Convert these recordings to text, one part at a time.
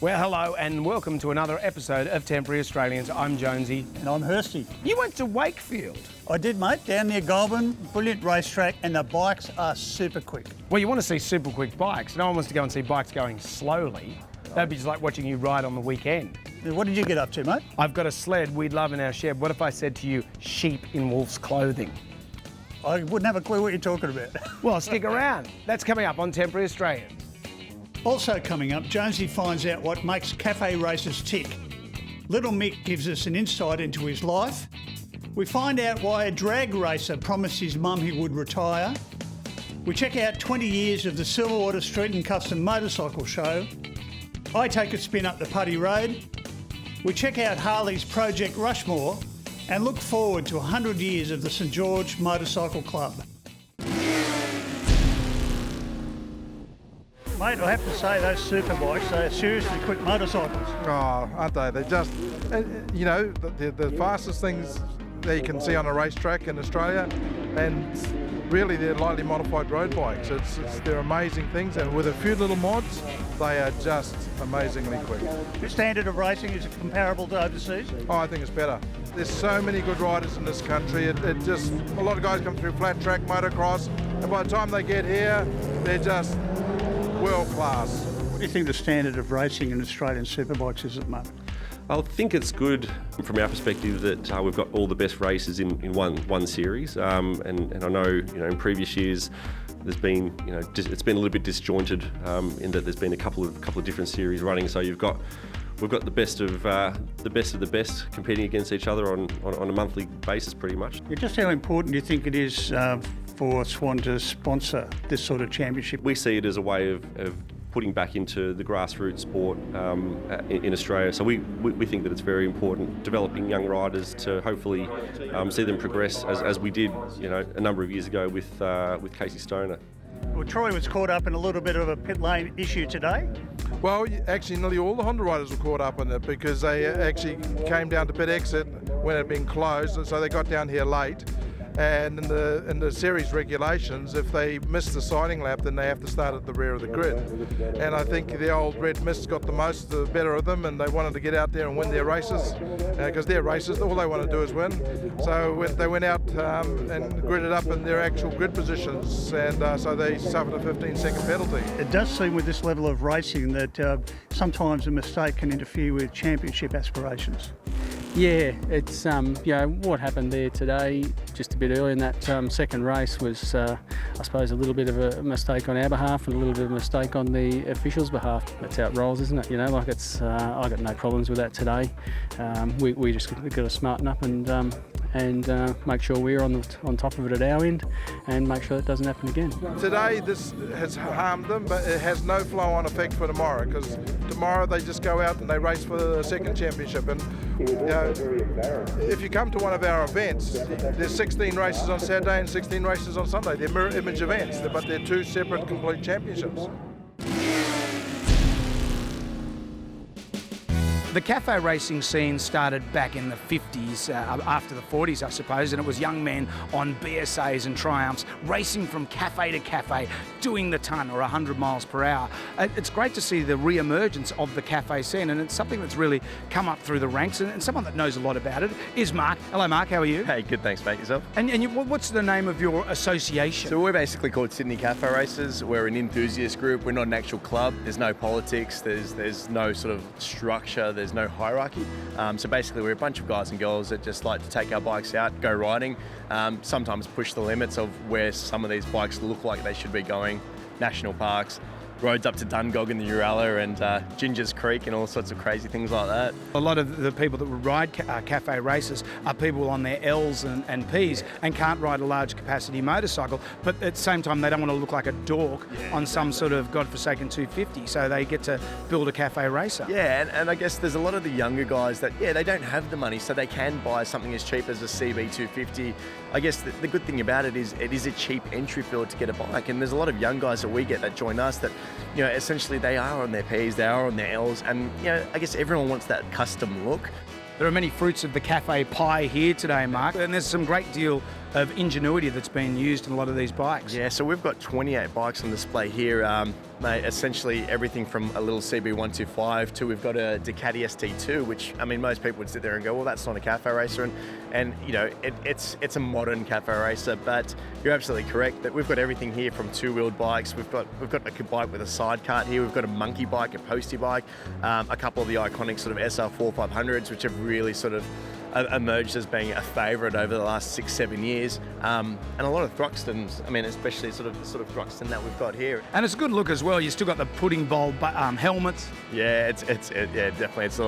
Well, hello and welcome to another episode of Temporary Australians. I'm Jonesy. And I'm Hirsty. You went to Wakefield. I did, mate, down near Goulburn. Brilliant racetrack, and the bikes are super quick. Well, you want to see super quick bikes. No one wants to go and see bikes going slowly. That'd be just like watching you ride on the weekend. What did you get up to, mate? I've got a sled we'd love in our shed. What if I said to you, sheep in wolf's clothing? I wouldn't have a clue what you're talking about. Well, stick around. That's coming up on Temporary Australians. Also coming up, Jonesy finds out what makes cafe racers tick. Little Mick gives us an insight into his life. We find out why a drag racer promised his mum he would retire. We check out 20 years of the Silverwater Street and Custom Motorcycle Show. I take a spin up the Putty Road. We check out Harley's Project Rushmore and look forward to 100 years of the St George Motorcycle Club. Mate, I have to say, those superbikes, they are seriously quick motorcycles. Oh, aren't they? They're just, you know, the fastest things that you can see on a racetrack in Australia, and really they're lightly modified road bikes. They're amazing things, and with a few little mods, they are just amazingly quick. The standard of racing, is it comparable to overseas? Oh, I think it's better. There's so many good riders in this country. A lot of guys come through flat track motocross, and by the time they get here, they're just world class. What do you think the standard of racing in Australian superbikes is at the moment? I think it's good from our perspective that we've got all the best races in one series, and I know, you know, in previous years there's been, you know, it's been a little bit disjointed in that there's been a couple of different series running. So we've got the best of the best competing against each other on a monthly basis, pretty much. Just how important do you think it is for Swan to sponsor this sort of championship? We see it as a way of putting back into the grassroots sport in Australia. So we think that it's very important developing young riders to hopefully see them progress as we did, you know, a number of years ago with Casey Stoner. Well, Troy was caught up in a little bit of a pit lane issue today. Well, actually, nearly all the Honda riders were caught up in it because they actually came down to pit exit when it had been closed, and so they got down here late. And in the series regulations, if they miss the sighting lap, then they have to start at the rear of the grid. And I think the old red mist got the better of them, and they wanted to get out there and win their races because their races, all they want to do is win. So they went out and gridded up in their actual grid positions, and so they suffered a 15-second penalty. It does seem with this level of racing that sometimes a mistake can interfere with championship aspirations. Yeah, it's what happened there today, just a bit early in that second race was, I suppose, a little bit of a mistake on our behalf and a little bit of a mistake on the officials' behalf. That's how it rolls, isn't it? You know, like it's, I got no problems with that today. We just got to smarten up and make sure we're on top of it at our end and make sure it doesn't happen again. Today this has harmed them, but it has no flow-on effect for tomorrow because tomorrow they just go out and they race for the second championship. And you know, if you come to one of our events, there's 16 races on Saturday and 16 races on Sunday. They're mirror image events, but they're two separate complete championships. The cafe racing scene started back in the 50s, after the 40s, I suppose, and it was young men on BSAs and Triumphs racing from cafe to cafe, doing the ton or 100 miles per hour. It's great to see the re-emergence of the cafe scene, and it's something that's really come up through the ranks, and someone that knows a lot about it is Mark. Hello, Mark, how are you? Hey, good, thanks, mate. Yourself? And what's the name of your association? So we're basically called Sydney Cafe Racers. We're an enthusiast group. We're not an actual club. There's no politics. There's no sort of structure. There's no hierarchy. So basically we're a bunch of guys and girls that just like to take our bikes out, go riding, sometimes push the limits of where some of these bikes look like they should be going, national parks, roads up to Dungog in the Uralla and Ginger's Creek and all sorts of crazy things like that. A lot of the people that would ride cafe races are people on their L's and P's and can't ride a large capacity motorcycle, but at the same time they don't want to look like a dork on some sort of godforsaken 250, so they get to build a cafe racer. Yeah, and I guess there's a lot of the younger guys that, they don't have the money, so they can buy something as cheap as a CB250. I guess the good thing about it is a cheap entry field to get a bike, and there's a lot of young guys that we get that join us that, you know, essentially they are on their P's, they are on their L's, and, you know, I guess everyone wants that custom look. There are many fruits of the cafe pie here today, Mark, and there's some great deal of ingenuity that's been used in a lot of these bikes. Yeah, so we've got 28 bikes on display here. Mate, essentially everything from a little CB125 to we've got a Ducati ST2, which, I mean, most people would sit there and go, well, that's not a cafe racer. And you know, it's a modern cafe racer, but you're absolutely correct that we've got everything here from two-wheeled bikes. We've got a bike with a side cart here. We've got a monkey bike, a postie bike, a couple of the iconic sort of SR4 500s, which have really sort of emerged as being a favourite over the last 6-7 years, and a lot of Thruxtons. I mean, especially sort of the sort of Thruxton that we've got here. And it's a good look as well. You still got the pudding bowl helmets. Yeah, yeah, definitely. It's a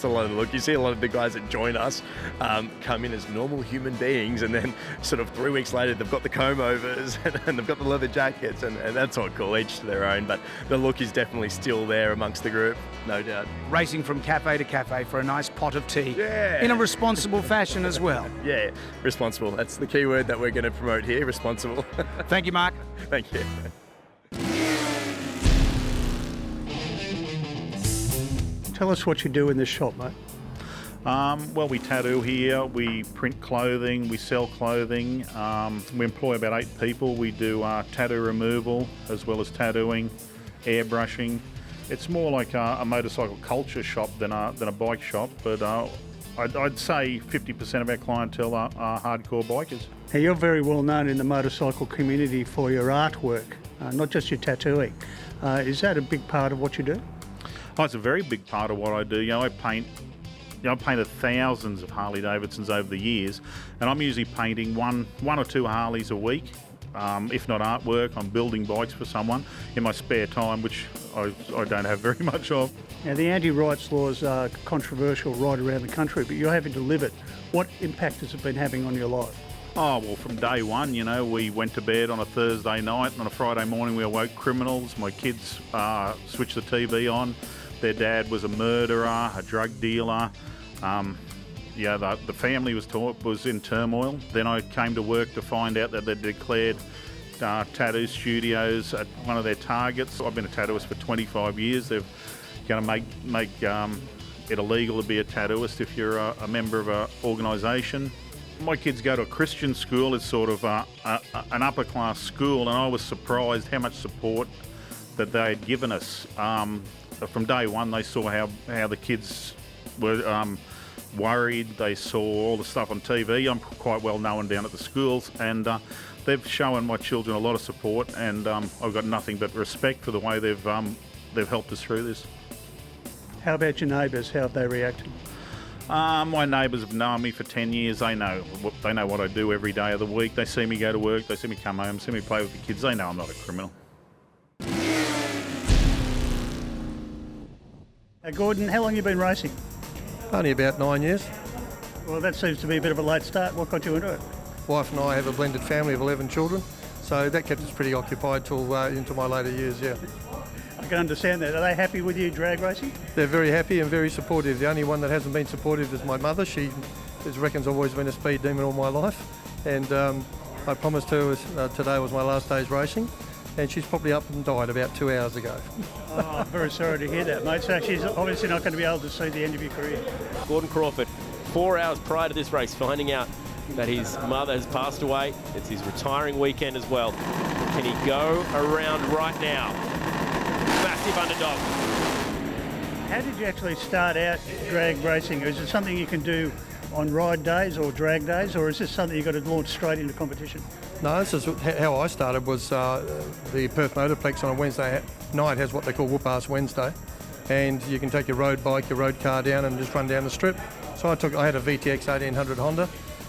lot of the look. You see a lot of the guys that join us come in as normal human beings, and then sort of 3 weeks later they've got the comb overs and they've got the leather jackets, and that's all cool. Each to their own, but the look is definitely still there amongst the group, no doubt. Racing from cafe to cafe for a nice pot of tea. Yeah. In a responsible fashion as well. Yeah, responsible. That's the key word that we're going to promote here, responsible. Thank you, Mark. Thank you. Tell us what you do in this shop, mate. Well, we tattoo here, we print clothing, we sell clothing. We employ about 8 people. We do tattoo removal as well as tattooing, airbrushing. It's more like a motorcycle culture shop than a bike shop, but I'd say 50% of our clientele are hardcore bikers. Now, you're very well known in the motorcycle community for your artwork, not just your tattooing. Is that a big part of what you do? Oh, it's a very big part of what I do. I've painted thousands of Harley Davidsons over the years, and I'm usually painting one or two Harleys a week. If not artwork, I'm building bikes for someone in my spare time, which I don't have very much of. Now, the anti-rights laws are controversial right around the country, but you're having to live it. What impact has it been having on your life? Oh, well, from day one, we went to bed on a Thursday night, and on a Friday morning we awoke criminals. My kids switched the TV on. Their dad was a murderer, a drug dealer. The family was in turmoil. Then I came to work to find out that they'd declared tattoo studios at one of their targets. I've been a tattooist for 25 years. They're going to make it illegal to be a tattooist if you're a member of an organisation. My kids go to a Christian school. It's sort of an upper class school, and I was surprised how much support that they had given us. From day one, they saw how the kids were worried. They saw all the stuff on TV. I'm quite well known down at the schools, and they've shown my children a lot of support, and I've got nothing but respect for the way they've helped us through this. How about your neighbours? How have they reacted? My neighbours have known me for 10 years. They know what I do every day of the week. They see me go to work. They see me come home, see me play with the kids. They know I'm not a criminal. Gordon, how long have you been racing? Only about 9 years. Well, that seems to be a bit of a late start. What got you into it? Wife and I have a blended family of 11 children, so that kept us pretty occupied till into my later years, yeah. I can understand that. Are they happy with you drag racing? They're very happy and very supportive. The only one that hasn't been supportive is my mother. She reckons I've always been a speed demon all my life, and I promised her today was my last day's racing, and she's probably up and died about 2 hours ago. Oh, I'm very sorry to hear that, mate. So she's obviously not going to be able to see the end of your career. Gordon Crawford, 4 hours prior to this race, finding out that his mother has passed away. It's his retiring weekend as well. Can he go around right now? Massive underdog. How did you actually start out drag racing? Is it something you can do on ride days or drag days, or is this something you've got to launch straight into competition? No, this is how I started. Was the Perth Motorplex on a Wednesday night has what they call Whoop-Ass Wednesday, and you can take your road bike, your road car down and just run down the strip. So I had a VTX 1800 Honda,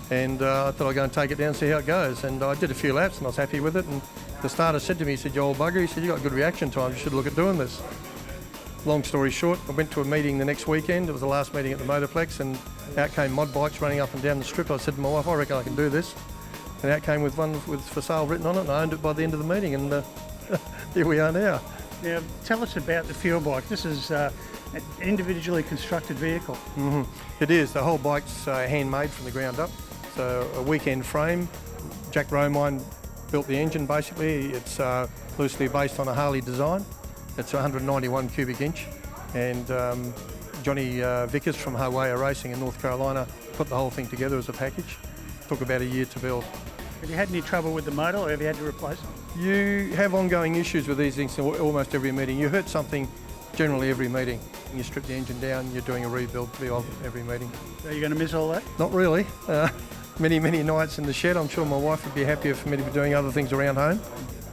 and I thought I'd go and take it down and see how it goes. And I did a few laps and I was happy with it. And the starter said to me, he said, "You old bugger," he said, "you got good reaction time, you should look at doing this." Long story short, I went to a meeting the next weekend. It was the last meeting at the Motorplex, and out came mod bikes running up and down the strip. I said to my wife, "I reckon I can do this." And out came with one with for sale written on it, and I owned it by the end of the meeting, and here we are now. Now, tell us about the fuel bike. This is an individually constructed vehicle. Mm-hmm. It is. The whole bike's handmade from the ground up. So a weekend frame. Jack Romine built the engine basically. It's loosely based on a Harley design. It's 191 cubic inch, and Johnny Vickers from Hawaii Racing in North Carolina put the whole thing together as a package. Took about a year to build. Have you had any trouble with the motor, or have you had to replace it? You have ongoing issues with these things in almost every meeting. You hurt something generally every meeting. You strip the engine down, you're doing a rebuild every meeting. Are you going to miss all that? Not really. Many nights in the shed. I'm sure my wife would be happier for me to be doing other things around home.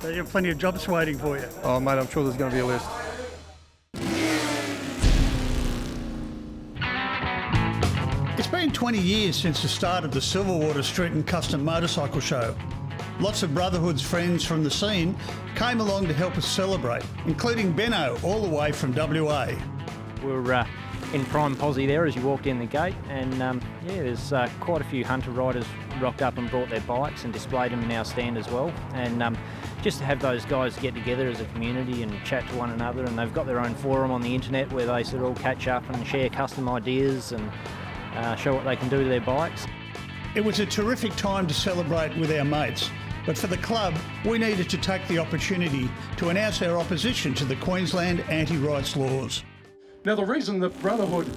So you have plenty of jobs waiting for you. Oh mate, I'm sure there's going to be a list. It's been 20 years since the start of the Silverwater Street and Custom Motorcycle Show. Lots of Brotherhood's friends from the scene came along to help us celebrate, including Benno, all the way from WA. We're in prime posse there as you walked in the gate, and there's quite a few hunter riders rocked up and brought their bikes and displayed them in our stand as well. And just to have those guys get together as a community and chat to one another, and they've got their own forum on the internet where they sort of all catch up and share custom ideas and show what they can do to their bikes. It was a terrific time to celebrate with our mates, but for the club, we needed to take the opportunity to announce our opposition to the Queensland anti-rights laws. Now, the reason that Brotherhood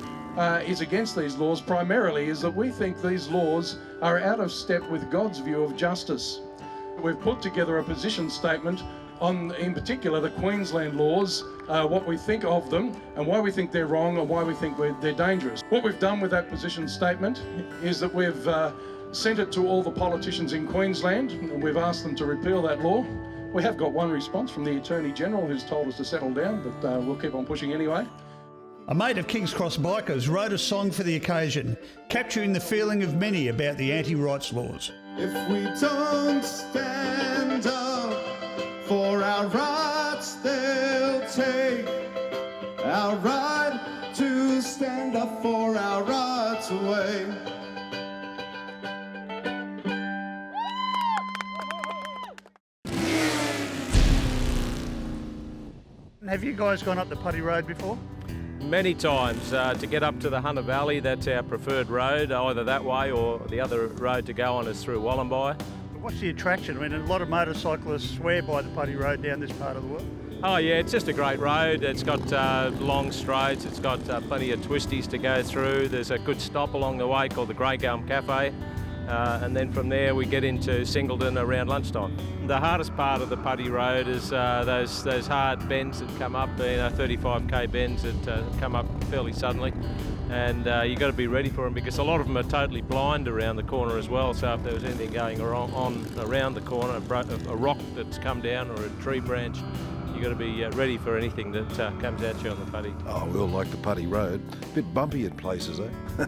is against these laws primarily is that we think these laws are out of step with God's view of justice. We've put together a position statement on, in particular, the Queensland laws, what we think of them and why we think they're wrong and why we think they're dangerous. What we've done with that position statement is that we've sent it to all the politicians in Queensland, and we've asked them to repeal that law. We have got one response from the Attorney General who's told us to settle down, but we'll keep on pushing anyway. A mate of King's Cross Bikers wrote a song for the occasion, capturing the feeling of many about the anti-rights laws. If we don't stand up for our rights, they'll take our right to stand up for our rights away. Have you guys gone up the Putty Road before? Many times. To get up to the Hunter Valley, that's our preferred road, either that way or the other road to go on is through Wallumbye. What's the attraction? I mean, a lot of motorcyclists swear by the Putty Road down this part of the world. Oh yeah, it's just a great road. It's got long straights, it's got plenty of twisties to go through. There's a good stop along the way called the Grey Gum Cafe. And then from there we get into Singleton around lunchtime. The hardest part of the Putty Road is those hard bends that come up, 35k bends that come up fairly suddenly, and you've got to be ready for them because a lot of them are totally blind around the corner as well. So if there was anything going on around the corner, a rock that's come down or a tree branch, you've got to be ready for anything that comes at you on the Putty. Oh, we all like the Putty Road. A bit bumpy in places, eh?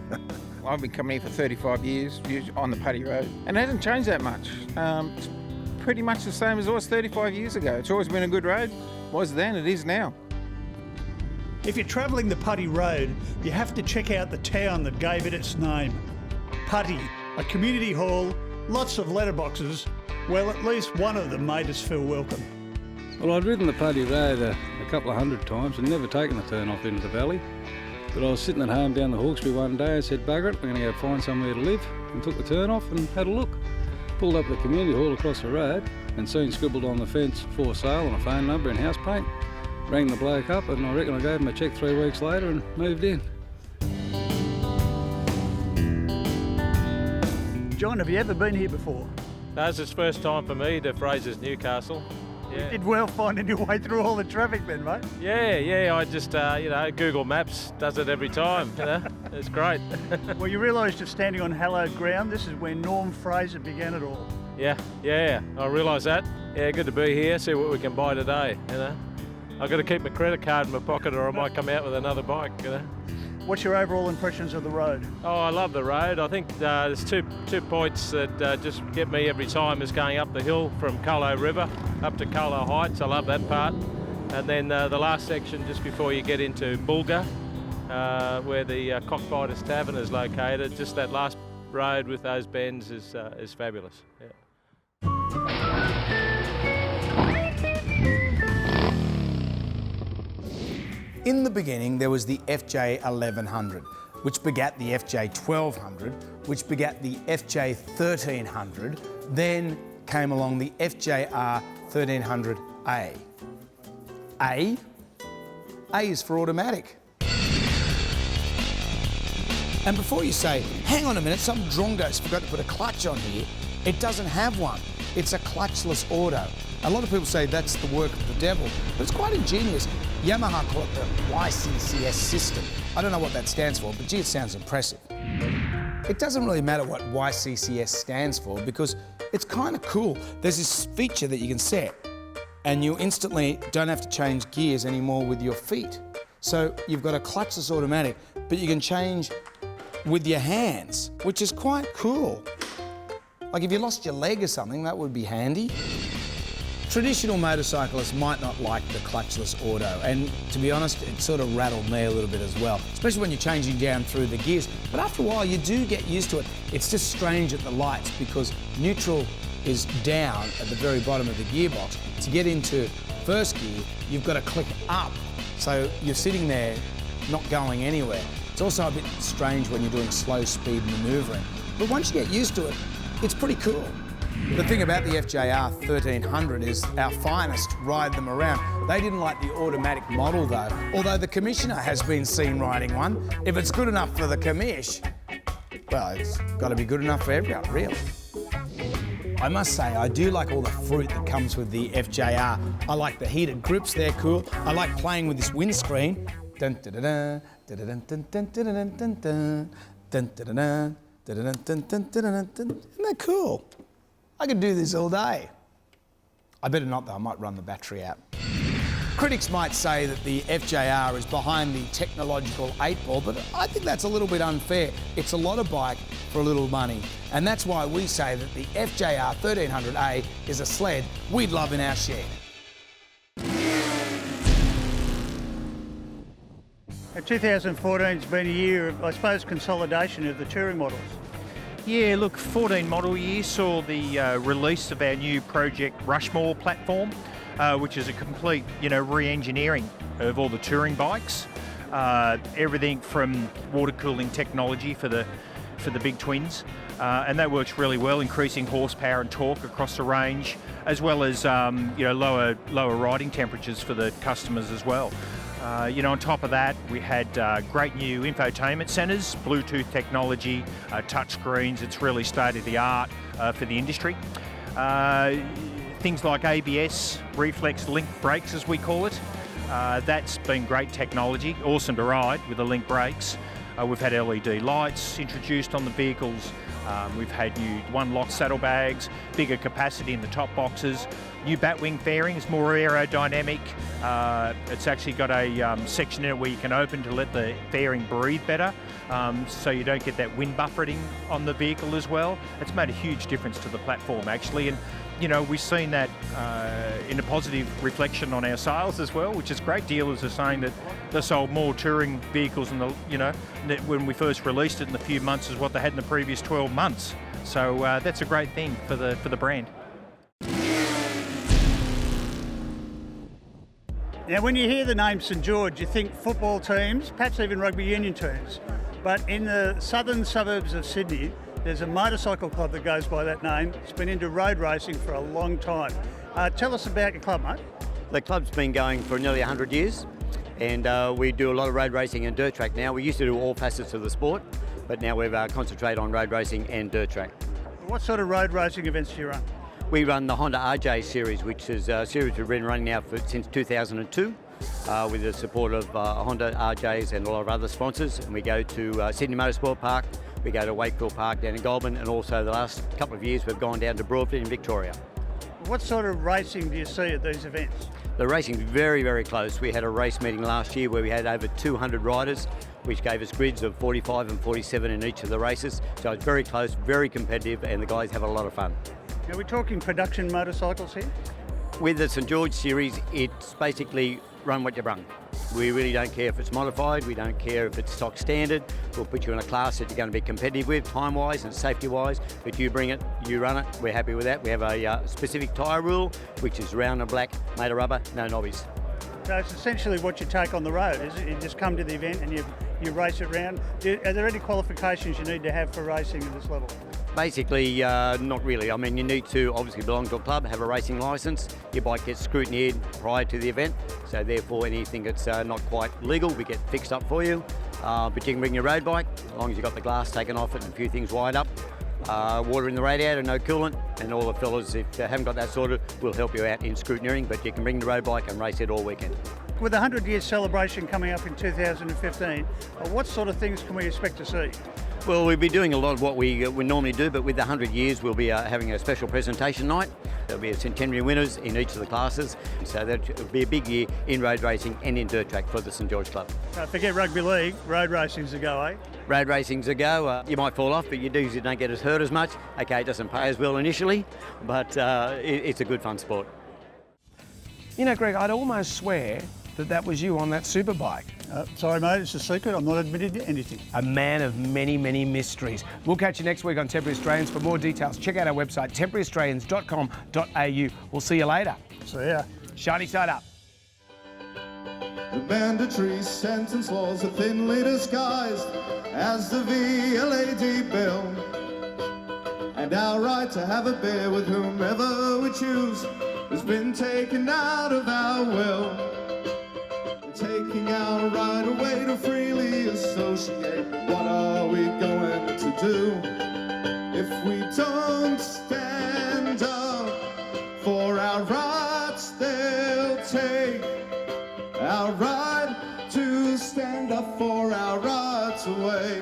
I've been coming here for 35 years on the Putty Road, and it hasn't changed that much. It's pretty much the same as it was 35 years ago. It's always been a good road. It was then, it is now. If you're travelling the Putty Road, you have to check out the town that gave it its name. Putty, a community hall, lots of letterboxes. Well, at least one of them made us feel welcome. Well, I'd ridden the Putty Road a couple of hundred times and never taken the turn off into the valley. But I was sitting at home down the Hawkesbury one day and said, bugger it, we're going to go find somewhere to live, and took the turn off and had a look. Pulled up the community hall across the road and soon scribbled on the fence for sale and a phone number and house paint. Rang the bloke up and I reckon I gave him a cheque 3 weeks later and moved in. John, have you ever been here before? That's his first time for me to Fraser's Newcastle. Yeah. You did well finding your way through all the traffic then, mate. Yeah, I just, Google Maps does it every time, It's great. Well, you realise you're standing on hallowed ground. This is where Norm Fraser began it all. Yeah, I realise that. Yeah, good to be here, see what we can buy today, I've got to keep my credit card in my pocket or I might come out with another bike, What's your overall impressions of the road? Oh, I love the road. I think there's two points that just get me every time is going up the hill from Colo River up to Colo Heights. I love that part. And then the last section just before you get into Bulga, where the Cockfighters Tavern is located, just that last road with those bends is fabulous. Yeah. In the beginning, there was the FJ 1100, which begat the FJ 1200, which begat the FJ 1300. Then came along the FJR 1300A. A is for automatic. And before you say, hang on a minute, some drongo's forgot to put a clutch on here, It doesn't have one. It's a clutchless auto. A lot of people say that's the work of the devil, but it's quite ingenious. Yamaha call it the YCCS system. I don't know what that stands for, but gee, it sounds impressive. It doesn't really matter what YCCS stands for because it's kind of cool. There's this feature that you can set and you instantly don't have to change gears anymore with your feet. So you've got a clutchless automatic, but you can change with your hands, which is quite cool. Like if you lost your leg or something, that would be handy. Traditional motorcyclists might not like the clutchless auto, and to be honest, it sort of rattled me a little bit as well, especially when you're changing down through the gears. But after a while, you do get used to it. It's just strange at the lights because neutral is down at the very bottom of the gearbox. To get into first gear, you've got to click up. So you're sitting there not going anywhere. It's also a bit strange when you're doing slow speed manoeuvring. But once you get used to it, it's pretty cool. The thing about the FJR 1300 is our finest ride them around. They didn't like the automatic model though, although the commissioner has been seen riding one. If it's good enough for the commish, well, it's got to be good enough for everyone, really. I must say, I do like all the fruit that comes with the FJR. I like the heated grips, they're cool. I like playing with this windscreen. Dun dun dun dun dun dun dun dun dun dun dun dun dun dun dun dun dun. Isn't that cool? I could do this all day. I better not though, I might run the battery out. Critics might say that the FJR is behind the technological 8-ball, but I think that's a little bit unfair. It's a lot of bike for a little money. And that's why we say that the FJR 1300A is a sled we'd love in our shed. 2014's been a year of, I suppose, consolidation of the touring models. Yeah, look, 14 model year saw the release of our new Project Rushmore platform, which is a complete, re-engineering of all the touring bikes. Everything from water cooling technology for the big twins, and that works really well, increasing horsepower and torque across the range, as well as lower riding temperatures for the customers as well. On top of that, we had great new infotainment centres, Bluetooth technology, touch screens. It's really state-of-the-art for the industry. Things like ABS, reflex link brakes as we call it. That's been great technology, awesome to ride with the link brakes. We've had LED lights introduced on the vehicles. We've had new one-lock saddlebags, bigger capacity in the top boxes, new batwing fairings, more aerodynamic. It's actually got a section in it where you can open to let the fairing breathe better, so you don't get that wind buffeting on the vehicle as well. It's made a huge difference to the platform actually, and we've seen that in a positive reflection on our sales as well, which is great. Dealers are saying that they sold more touring vehicles in the, when we first released it in a few months as what they had in the previous 12 months. So that's a great thing for the brand. Now, when you hear the name St George, you think football teams, perhaps even rugby union teams. But in the southern suburbs of Sydney, there's a motorcycle club that goes by that name. It's been into road racing for a long time. Tell us about your club, mate. The club's been going for nearly 100 years, and we do a lot of road racing and dirt track now. We used to do all facets of the sport, but now we've concentrated on road racing and dirt track. What sort of road racing events do you run? We run the Honda RJ series, which is a series we've been running now since 2002 with the support of Honda RJs and a lot of other sponsors. And we go to Sydney Motorsport Park, we go to Wakefield Park down in Goulburn, and also the last couple of years we've gone down to Crawford in Victoria. What sort of racing do you see at these events? The racing's very, very close. We had a race meeting last year where we had over 200 riders, which gave us grids of 45 and 47 in each of the races. So it's very close, very competitive, and the guys have a lot of fun. Are we talking production motorcycles here? With the St George series, it's basically run what you run. We really don't care if it's modified, we don't care if it's stock standard. We'll put you in a class that you're going to be competitive with, time-wise and safety-wise, but you bring it, you run it, we're happy with that. We have a specific tyre rule, which is round and black, made of rubber, no knobbies. So it's essentially what you take on the road, is it? You just come to the event and you race it round. Are there any qualifications you need to have for racing at this level? Basically, not really. I mean, you need to obviously belong to a club, have a racing licence. Your bike gets scrutineered prior to the event, so therefore anything that's not quite legal, we get fixed up for you. But you can bring your road bike, as long as you've got the glass taken off it and a few things wired up. water in the radiator, no coolant, and all the fellas, if they haven't got that sorted, will help you out in scrutineering, but you can bring the road bike and race it all weekend. With the 100-year celebration coming up in 2015, what sort of things can we expect to see? Well, we'll be doing a lot of what we normally do, but with the 100 years, we'll be having a special presentation night. There'll be a centenary winners in each of the classes, so that'll be a big year in road racing and in dirt track for the St George Club. Forget rugby league, road racing's a go, eh? Road racing's a go. You might fall off, but you don't get as hurt as much. Okay, it doesn't pay as well initially, but it's a good fun sport. You know, Greg, I'd almost swear that was you on that superbike. Sorry, mate, it's a secret. I'm not admitting to anything. A man of many, many mysteries. We'll catch you next week on Temporary Australians. For more details, check out our website, temporaryaustralians.com.au. We'll see you later. See ya. Shiny side up. The mandatory sentence laws are thinly disguised as the VLAD bill. And our right to have a beer with whomever we choose has been taken out of our will. Taking our right away to freely associate. What are we going to do if we don't stand up for our rights? They'll take our right to stand up for our rights away.